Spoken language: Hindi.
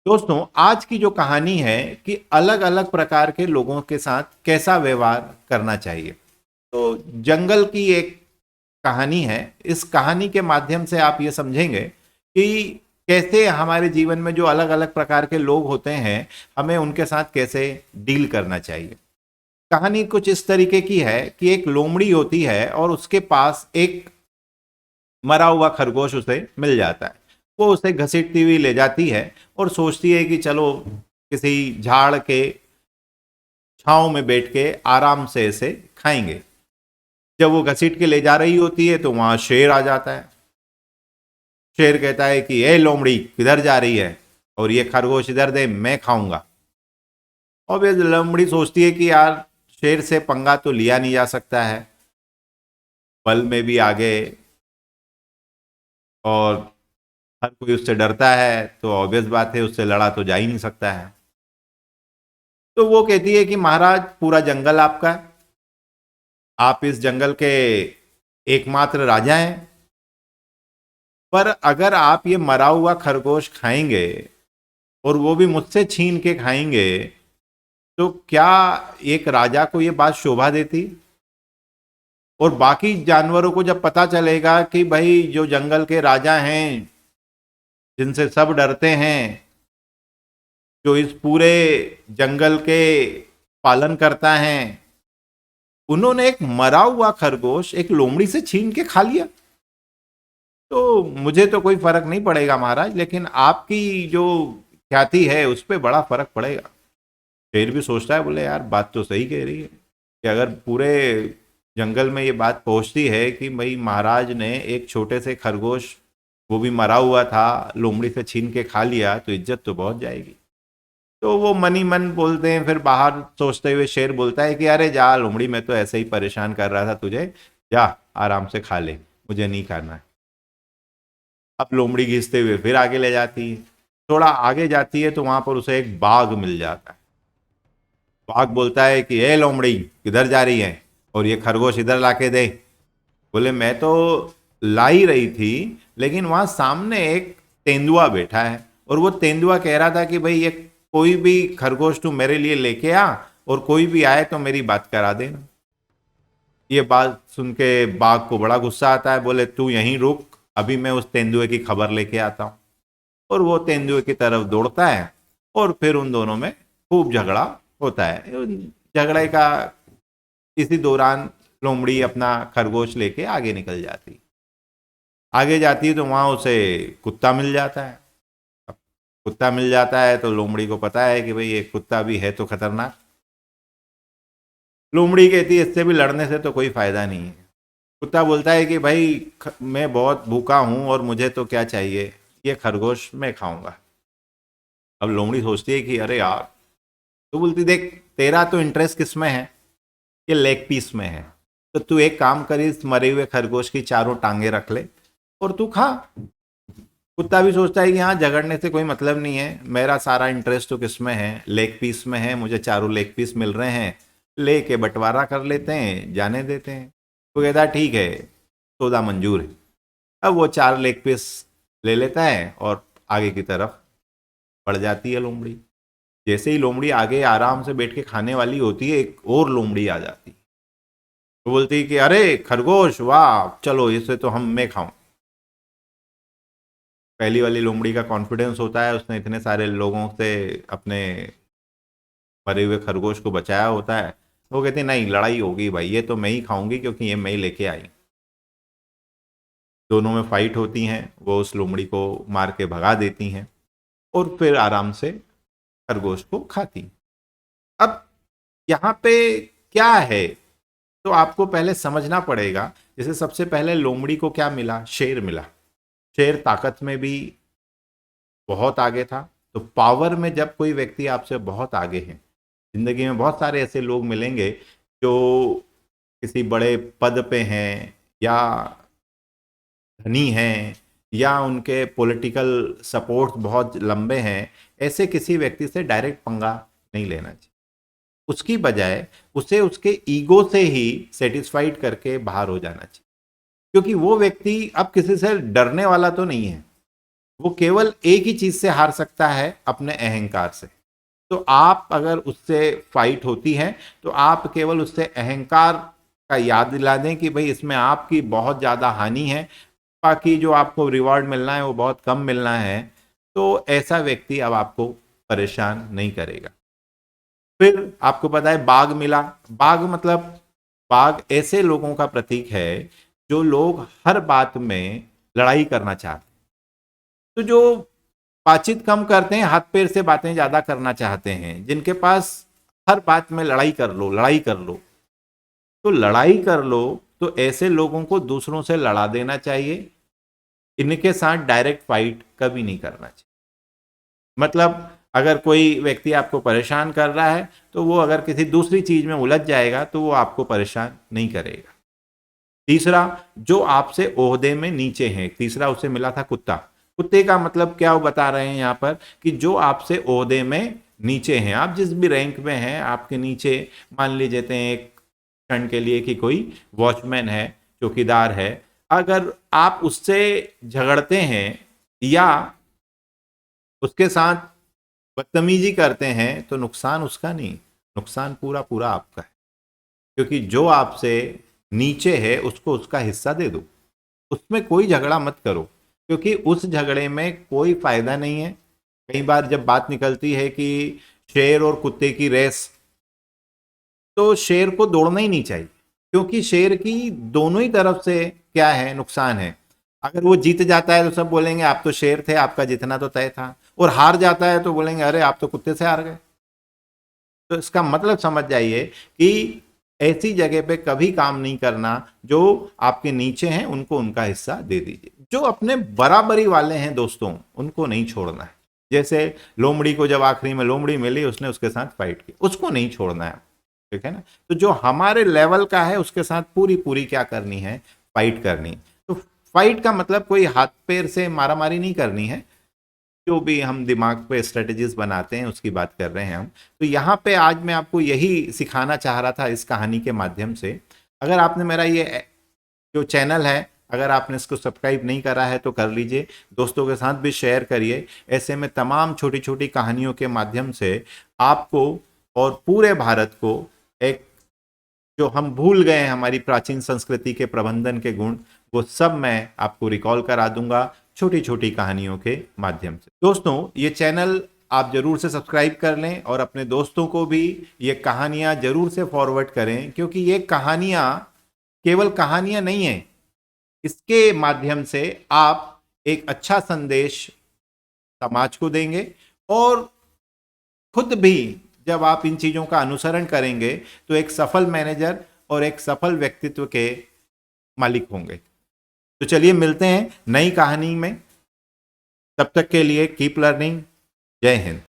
दोस्तों, आज की जो कहानी है कि अलग अलग प्रकार के लोगों के साथ कैसा व्यवहार करना चाहिए। तो जंगल की एक कहानी है। इस कहानी के माध्यम से आप ये समझेंगे कि कैसे हमारे जीवन में जो अलग अलग प्रकार के लोग होते हैं, हमें उनके साथ कैसे डील करना चाहिए। कहानी कुछ इस तरीके की है कि एक लोमड़ी होती है और उसके पास एक मरा हुआ खरगोश उसे मिल जाता है। वो उसे घसीटती हुई ले जाती है और सोचती है कि चलो किसी झाड़ के छांव में बैठ के आराम से इसे खाएंगे। जब वो घसीट के ले जा रही होती है तो वहां शेर आ जाता है। शेर कहता है कि ए लोमड़ी, किधर जा रही है, और ये खरगोश इधर दे, मैं खाऊंगा। और ये लोमड़ी सोचती है कि यार, शेर से पंगा तो लिया नहीं जा सकता है, बल में भी आगे, और हर कोई उससे डरता है, तो ऑब्वियस बात है उससे लड़ा तो जा ही नहीं सकता है। तो वो कहती है कि महाराज, पूरा जंगल आपका है, आप इस जंगल के एकमात्र राजा हैं, पर अगर आप ये मरा हुआ खरगोश खाएंगे और वो भी मुझसे छीन के खाएंगे, तो क्या एक राजा को ये बात शोभा देती? और बाकी जानवरों को जब पता चलेगा कि भाई जो जंगल के राजा हैं, जिनसे सब डरते हैं, जो इस पूरे जंगल के पालन करता है, उन्होंने एक मरा हुआ खरगोश एक लोमड़ी से छीन के खा लिया, तो मुझे तो कोई फर्क नहीं पड़ेगा महाराज, लेकिन आपकी जो ख्याति है उस पर बड़ा फर्क पड़ेगा। शेर भी सोचता है, बोले यार, बात तो सही कह रही है कि अगर पूरे जंगल में ये बात पहुंचती है कि भाई महाराज ने एक छोटे से खरगोश, वो भी मरा हुआ था, लोमड़ी से छीन के खा लिया, तो इज्जत तो बहुत जाएगी। तो वो मन ही मन बोलते हैं। फिर बाहर सोचते हुए शेर बोलता है कि अरे जा लोमड़ी, मैं तो ऐसे ही परेशान कर रहा था तुझे, जा आराम से खा ले, मुझे नहीं खाना है। अब लोमड़ी घिसते हुए फिर आगे ले जाती है। थोड़ा आगे जाती है तो वहां पर उसे एक बाघ मिल जाता है। बाघ बोलता है कि ए लोमड़ी, किधर जा रही है, और ये खरगोश इधर लाके दे। बोले मैं तो ला ही रही थी, लेकिन वहां सामने एक तेंदुआ बैठा है, और वो तेंदुआ कह रहा था कि भाई ये कोई भी खरगोश तू मेरे लिए लेके आ, और कोई भी आए तो मेरी बात करा देना। ये बात सुन के बाघ को बड़ा गुस्सा आता है। बोले तू यहीं रुक, अभी मैं उस तेंदुए की खबर लेके आता हूँ। और वो तेंदुए की तरफ दौड़ता है, और फिर उन दोनों में खूब झगड़ा होता है। झगड़े का इसी दौरान लोमड़ी अपना खरगोश लेके आगे निकल जाती। आगे जाती है तो वहां उसे कुत्ता मिल जाता है। अब कुत्ता मिल जाता है तो लोमड़ी को पता है कि भाई ये कुत्ता भी है तो खतरनाक। लोमड़ी कहती है इससे भी लड़ने से तो कोई फायदा नहीं है। कुत्ता बोलता है कि भाई मैं बहुत भूखा हूं और मुझे तो क्या चाहिए, ये खरगोश मैं खाऊंगा। अब लोमड़ी सोचती है कि अरे यार, तो बोलती देख, तेरा तो इंटरेस्ट किस में है, ये लेग पीस में है, तो तू एक काम कर, इस मरे हुए खरगोश की चारों टांगे रख ले और तू खा। कुत्ता भी सोचता है कि हाँ, झगड़ने से कोई मतलब नहीं है, मेरा सारा इंटरेस्ट तो किस में है, लेग पीस में है, मुझे चारों लेग पीस मिल रहे हैं, लेके बंटवारा कर लेते हैं, जाने देते हैं। तो कहता है ठीक है, सौदा मंजूर है। अब वो 4 लेग पीस ले लेता है और आगे की तरफ बढ़ जाती है लोमड़ी। जैसे ही लोमड़ी आगे आराम से बैठ के खाने वाली होती है, एक और लोमड़ी आ जाती है। वो बोलती है कि अरे खरगोश, वाह, चलो इसे तो मैं खाऊं। पहली वाली लोमड़ी का कॉन्फिडेंस होता है, उसने इतने सारे लोगों से अपने मरे हुए खरगोश को बचाया होता है। वो कहती नहीं, लड़ाई होगी भाई, ये तो मैं ही खाऊंगी क्योंकि ये मैं ही लेके आई। दोनों में फाइट होती हैं, वो उस लोमड़ी को मार के भगा देती हैं और फिर आराम से खरगोश को खाती। अब यहाँ पे क्या है, तो आपको पहले समझना पड़ेगा। जैसे सबसे पहले लोमड़ी को क्या मिला, शेर मिला। शेर ताकत में भी बहुत आगे था। तो पावर में जब कोई व्यक्ति आपसे बहुत आगे है, जिंदगी में बहुत सारे ऐसे लोग मिलेंगे जो किसी बड़े पद पे हैं, या धनी हैं, या उनके पॉलिटिकल सपोर्ट बहुत लंबे हैं। ऐसे किसी व्यक्ति से डायरेक्ट पंगा नहीं लेना चाहिए। उसकी बजाय उसे उसके ईगो से ही सेटिस्फाइड करके बाहर हो जाना चाहिए, क्योंकि वो व्यक्ति अब किसी से डरने वाला तो नहीं है। वो केवल एक ही चीज से हार सकता है, अपने अहंकार से। तो आप अगर उससे फाइट होती है तो आप केवल उससे अहंकार का याद दिला दें कि भाई इसमें आपकी बहुत ज्यादा हानि है, बाकी जो आपको रिवॉर्ड मिलना है वो बहुत कम मिलना है। तो ऐसा व्यक्ति अब आपको परेशान नहीं करेगा। फिर आपको पता है बाघ मिला। बाघ मतलब, बाघ ऐसे लोगों का प्रतीक है जो लोग हर बात में लड़ाई करना चाहते हैं। तो जो बातचीत कम करते हैं, हाथ पैर से बातें ज्यादा करना चाहते हैं, जिनके पास हर बात में लड़ाई कर लो, लड़ाई कर लो, तो लड़ाई कर लो, तो ऐसे लोगों को दूसरों से लड़ा देना चाहिए। इनके साथ डायरेक्ट फाइट कभी नहीं करना चाहिए। मतलब अगर कोई व्यक्ति आपको परेशान कर रहा है तो वो अगर किसी दूसरी चीज में उलझ जाएगा तो वो आपको परेशान नहीं करेगा। तीसरा, जो आपसे ओहदे में नीचे हैं, तीसरा उसे मिला था कुत्ता। कुत्ते का मतलब क्या वो बता रहे हैं यहाँ पर कि जो आपसे ओहदे में नीचे हैं, आप जिस भी रैंक में हैं, आपके नीचे मान लीजिए एक क्षण के लिए कि कोई वॉचमैन है, चौकीदार है, अगर आप उससे झगड़ते हैं या उसके साथ बदतमीजी करते हैं तो नुकसान उसका नहीं, नुकसान पूरा पूरा आपका है। क्योंकि जो आपसे नीचे है उसको उसका हिस्सा दे दो, उसमें कोई झगड़ा मत करो, क्योंकि उस झगड़े में कोई फायदा नहीं है। कई बार जब बात निकलती है कि शेर और कुत्ते की रेस, तो शेर को दौड़ना ही नहीं चाहिए, क्योंकि शेर की दोनों ही तरफ से क्या है, नुकसान है। अगर वो जीत जाता है तो सब बोलेंगे आप तो शेर थे, आपका जीतना तो तय था, और हार जाता है तो बोलेंगे अरे आप तो कुत्ते से हार गए। तो इसका मतलब समझ जाइए कि ऐसी जगह पे कभी काम नहीं करना। जो आपके नीचे हैं उनको उनका हिस्सा दे दीजिए, जो अपने बराबरी वाले हैं दोस्तों उनको नहीं छोड़ना है। जैसे लोमड़ी को जब आखिरी में लोमड़ी मिली, उसने उसके साथ फाइट की, उसको नहीं छोड़ना है, ठीक है ना। तो जो हमारे लेवल का है उसके साथ पूरी पूरी क्या करनी है, फाइट करनी। तो फाइट का मतलब कोई हाथ पैर से मारामारी नहीं करनी है, जो भी हम दिमाग पे स्ट्रेटजीज बनाते हैं उसकी बात कर रहे हैं हम। तो यहाँ पे आज मैं आपको यही सिखाना चाह रहा था इस कहानी के माध्यम से। अगर आपने मेरा ये जो चैनल है, अगर आपने इसको सब्सक्राइब नहीं करा है तो कर लीजिए, दोस्तों के साथ भी शेयर करिए। ऐसे में तमाम छोटी छोटी कहानियों के माध्यम से आपको और पूरे भारत को एक, जो हम भूल गए हैं हमारी प्राचीन संस्कृति के प्रबंधन के गुण, वो सब मैं आपको रिकॉल करा दूंगा छोटी छोटी कहानियों के माध्यम से। दोस्तों ये चैनल आप जरूर से सब्सक्राइब कर लें और अपने दोस्तों को भी ये कहानियां जरूर से फॉरवर्ड करें, क्योंकि ये कहानियां केवल कहानियां नहीं है, इसके माध्यम से आप एक अच्छा संदेश समाज को देंगे, और खुद भी जब आप इन चीजों का अनुसरण करेंगे तो एक सफल मैनेजर और एक सफल व्यक्तित्व के मालिक होंगे। तो चलिए मिलते हैं नई कहानी में, तब तक के लिए कीप लर्निंग। जय हिंद।